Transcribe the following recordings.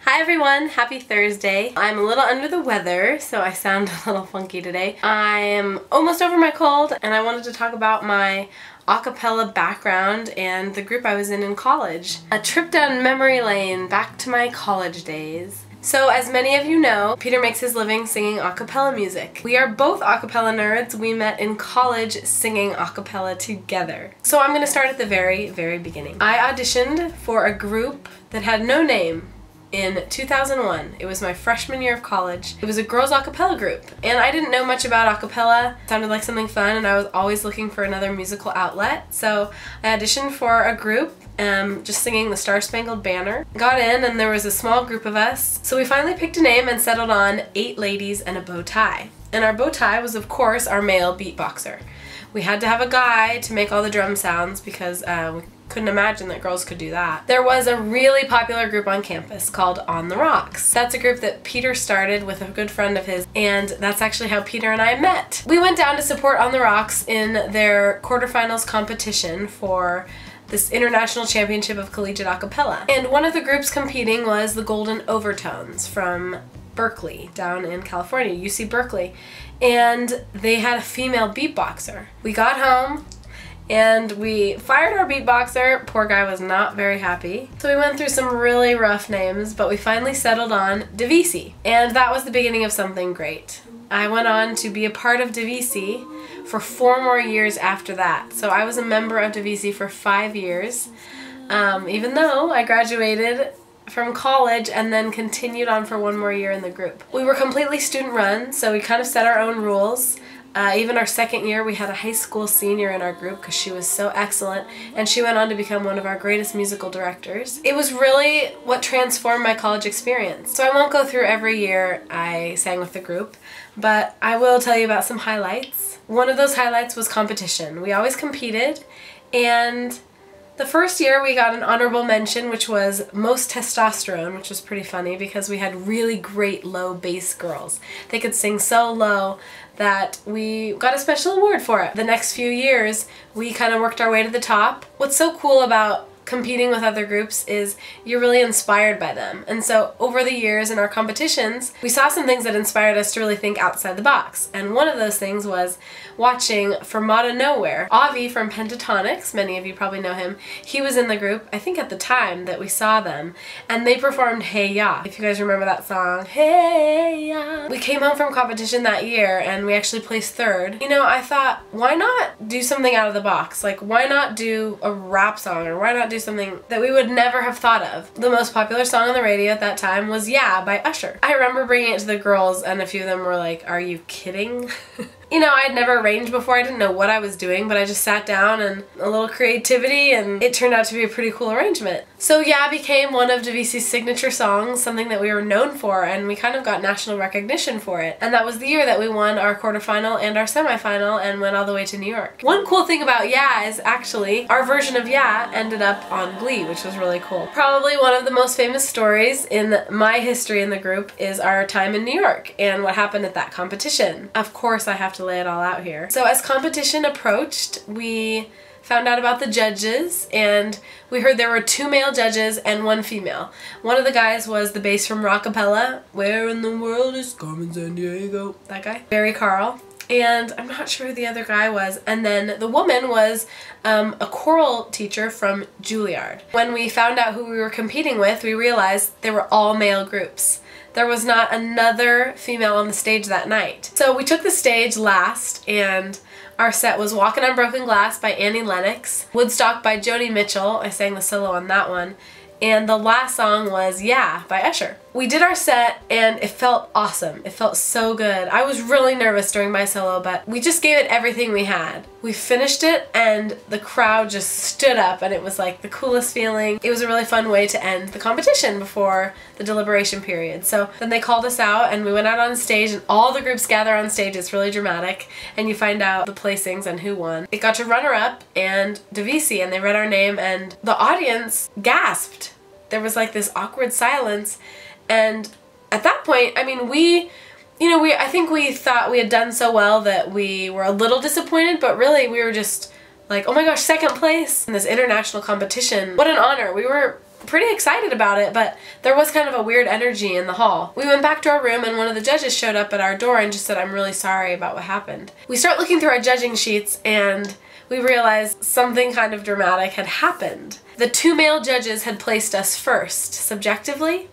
Hi everyone, happy Thursday. I'm a little under the weather, so I sound a little funky today. I am almost over my cold, and I wanted to talk about my a cappella background and the group I was in college. A trip down memory lane back to my college days. So as many of you know, Peter makes his living singing a cappella music. We are both a cappella nerds. We met in college singing a cappella together. So I'm going to start at the very, very beginning. I auditioned for a group that had no name in 2001. It was my freshman year of college. It was a girls a cappella group, and I didn't know much about a cappella. It sounded like something fun, and I was always looking for another musical outlet. So I auditioned for a group just singing the Star-Spangled Banner. Got in, and there was a small group of us. So we finally picked a name and settled on 8 ladies and a bow tie. And our bow tie was, of course, our male beatboxer. We had to have a guy to make all the drum sounds because we couldn't imagine that girls could do that. There was a really popular group on campus called On the Rocks. That's a group that Peter started with a good friend of his, and that's actually how Peter and I met. We went down to support On the Rocks in their quarterfinals competition for this International Championship of Collegiate A Cappella. And one of the groups competing was the Golden Overtones from Berkeley, down in California, UC Berkeley. And they had a female beatboxer. We got home, and we fired our beatboxer. Poor guy was not very happy. So we went through some really rough names, but we finally settled on Divisi. And that was the beginning of something great. I went on to be a part of Divisi for 4 more years after that. So I was a member of Divisi for 5 years, even though I graduated from college and then continued on for 1 more year in the group. We were completely student run, so we kind of set our own rules. Even our second year, we had a high school senior in our group because she was so excellent, and she went on to become one of our greatest musical directors. It was really what transformed my college experience. So I won't go through every year I sang with the group, but I will tell you about some highlights. One of those highlights was competition. We always competed, and the first year we got an honorable mention, which was most testosterone, which was pretty funny because we had really great low bass girls. They could sing so low that we got a special award for it. The next few years, we kind of worked our way to the top. What's so cool about competing with other groups is you're really inspired by them. And so over the years in our competitions, we saw some things that inspired us to really think outside the box. And one of those things was watching From Outta Nowhere. Avi from Pentatonics, many of you probably know him, he was in the group, I think at the time that we saw them, and they performed Hey Ya. If you guys remember that song, Hey Ya. We came home from competition that year and we actually placed 3rd. You know, I thought, why not do something out of the box? Like, why not do a rap song, or why not do something that we would never have thought of? The most popular song on the radio at that time was Yeah by Usher. I remember bringing it to the girls, and a few of them were like, are you kidding? You know, I'd never arranged before. I didn't know what I was doing, but I just sat down and a little creativity, and it turned out to be a pretty cool arrangement. So Yeah became one of Divisi's signature songs, something that we were known for, and we kind of got national recognition for it. And that was the year that we won our quarterfinal and our semifinal and went all the way to New York. One cool thing about Yeah is actually our version of Yeah ended up on Glee, which was really cool. Probably one of the most famous stories in my history in the group is our time in New York and what happened at that competition. Of course, I have to lay it all out here. So as competition approached, we found out about the judges, and we heard there were 2 male judges and 1 female. One of the guys was the bass from Rockapella, Where in the World is Carmen Sandiego? That guy. Barry Carl. And I'm not sure who the other guy was. And then the woman was a choral teacher from Juilliard. When we found out who we were competing with, we realized they were all male groups. There was not another female on the stage that night. So we took the stage last, and our set was Walkin' on Broken Glass by Annie Lennox, Woodstock by Joni Mitchell, I sang the solo on that one, and the last song was Yeah by Usher. We did our set and it felt awesome. It felt so good. I was really nervous during my solo, but we just gave it everything we had. We finished it and the crowd just stood up, and it was like the coolest feeling. It was a really fun way to end the competition before the deliberation period. So then they called us out and we went out on stage, and all the groups gather on stage. It's really dramatic, and you find out the placings and who won. It got to runner-up and Divisi, and they read our name and the audience gasped. There was like this awkward silence, and at that point, I mean, I think we thought we had done so well that we were a little disappointed, but really we were just like, oh my gosh, 2nd place in this international competition. What an honor. We were pretty excited about it, but there was kind of a weird energy in the hall. We went back to our room and one of the judges showed up at our door and just said, "I'm really sorry about what happened." We start looking through our judging sheets and we realized something kind of dramatic had happened. The 2 male judges had placed us first, subjectively,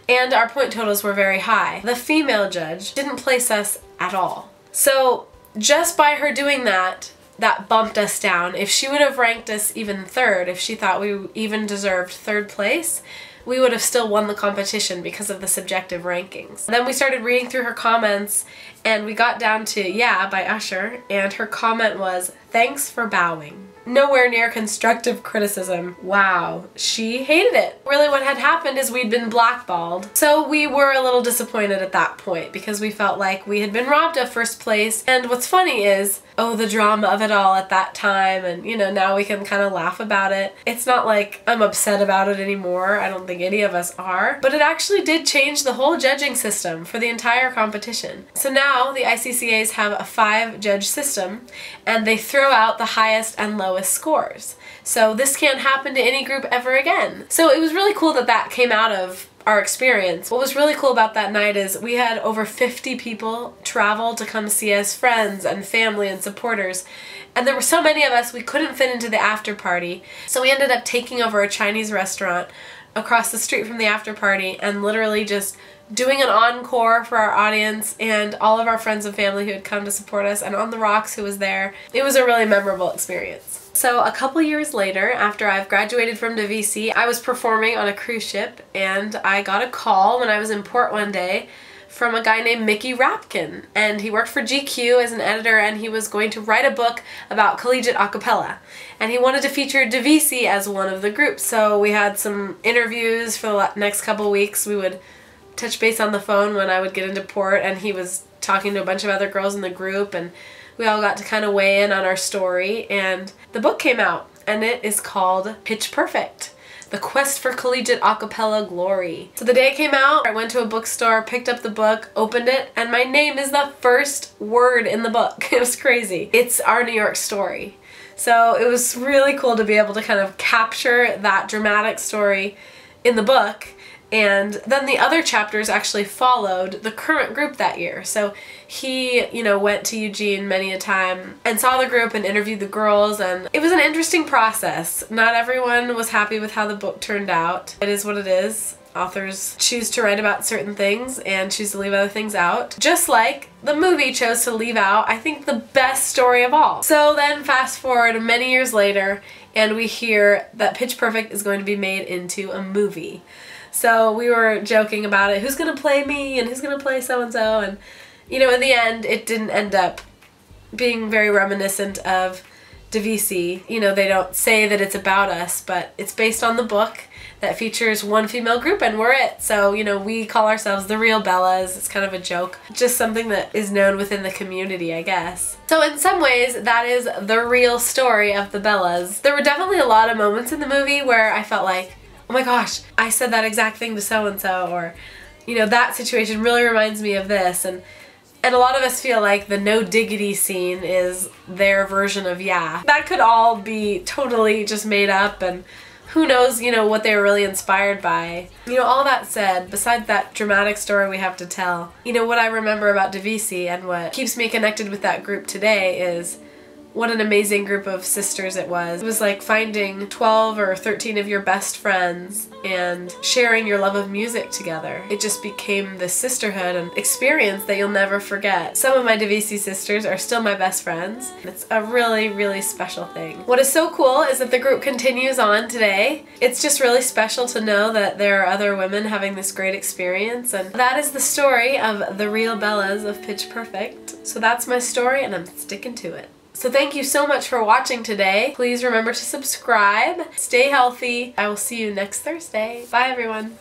and our point totals were very high. The female judge didn't place us at all. So just by her doing that, that bumped us down. If she would have ranked us even 3rd, if she thought we even deserved 3rd place, we would have still won the competition because of the subjective rankings. Then we started reading through her comments and we got down to "Yeah" by Usher, and her comment was, "Thanks for bowing." Nowhere near constructive criticism. Wow, she hated it. Really what had happened is we'd been blackballed. So we were a little disappointed at that point because we felt like we had been robbed of 1st place. And what's funny is, oh, the drama of it all at that time, and you know, now we can kind of laugh about it. It's not like I'm upset about it anymore. I don't think any of us are. But it actually did change the whole judging system for the entire competition. So now the ICCAs have a 5-judge system and they throw out the highest and lowest scores. So this can't happen to any group ever again. So it was really cool that that came out of our experience. What was really cool about that night is we had over 50 people travel to come see us, friends and family and supporters. And there were so many of us we couldn't fit into the after party. So we ended up taking over a Chinese restaurant across the street from the after party and literally just doing an encore for our audience and all of our friends and family who had come to support us, and On the Rocks, who was there. It was a really memorable experience. So a couple years later, after I've graduated from Divisi, I was performing on a cruise ship and I got a call when I was in port one day from a guy named Mickey Rapkin, and he worked for GQ as an editor and he was going to write a book about collegiate a cappella, and he wanted to feature Divisi as one of the groups. So we had some interviews for the next couple weeks. We would touch base on the phone when I would get into port, and he was talking to a bunch of other girls in the group, and we all got to kind of weigh in on our story, and the book came out, and it is called Pitch Perfect: The Quest for Collegiate a cappella Glory. So the day it came out, I went to a bookstore, picked up the book, opened it, and my name is the first word in the book. It was crazy. It's our New York story. So it was really cool to be able to kind of capture that dramatic story in the book. And then the other chapters actually followed the current group that year. So he, you know, went to Eugene many a time and saw the group and interviewed the girls, and it was an interesting process. Not everyone was happy with how the book turned out. It is what it is. Authors choose to write about certain things and choose to leave other things out. Just like the movie chose to leave out, I think, the best story of all. So then fast forward many years later and we hear that Pitch Perfect is going to be made into a movie. So we were joking about it, who's gonna play me and who's gonna play so-and-so, and you know, in the end it didn't end up being very reminiscent of Divisi. You know, they don't say that it's about us, but it's based on the book that features one female group and we're it. So, you know, we call ourselves the Real Bellas. It's kind of a joke. Just something that is known within the community, I guess. So in some ways, that is the real story of the Bellas. There were definitely a lot of moments in the movie where I felt like, oh my gosh, I said that exact thing to so-and-so, or, you know, that situation really reminds me of this. And a lot of us feel like the no diggity scene is their version of Yeah. That could all be totally just made up, and who knows, you know, what they were really inspired by. You know, all that said, besides that dramatic story we have to tell, you know, what I remember about Divisi and what keeps me connected with that group today is what an amazing group of sisters it was. It was like finding 12 or 13 of your best friends and sharing your love of music together. It just became this sisterhood and experience that you'll never forget. Some of my Divisi sisters are still my best friends. It's a really, really special thing. What is so cool is that the group continues on today. It's just really special to know that there are other women having this great experience, and that is the story of the Real Bellas of Pitch Perfect. So that's my story, and I'm sticking to it. So thank you so much for watching today. Please remember to subscribe. Stay healthy. I will see you next Thursday. Bye everyone.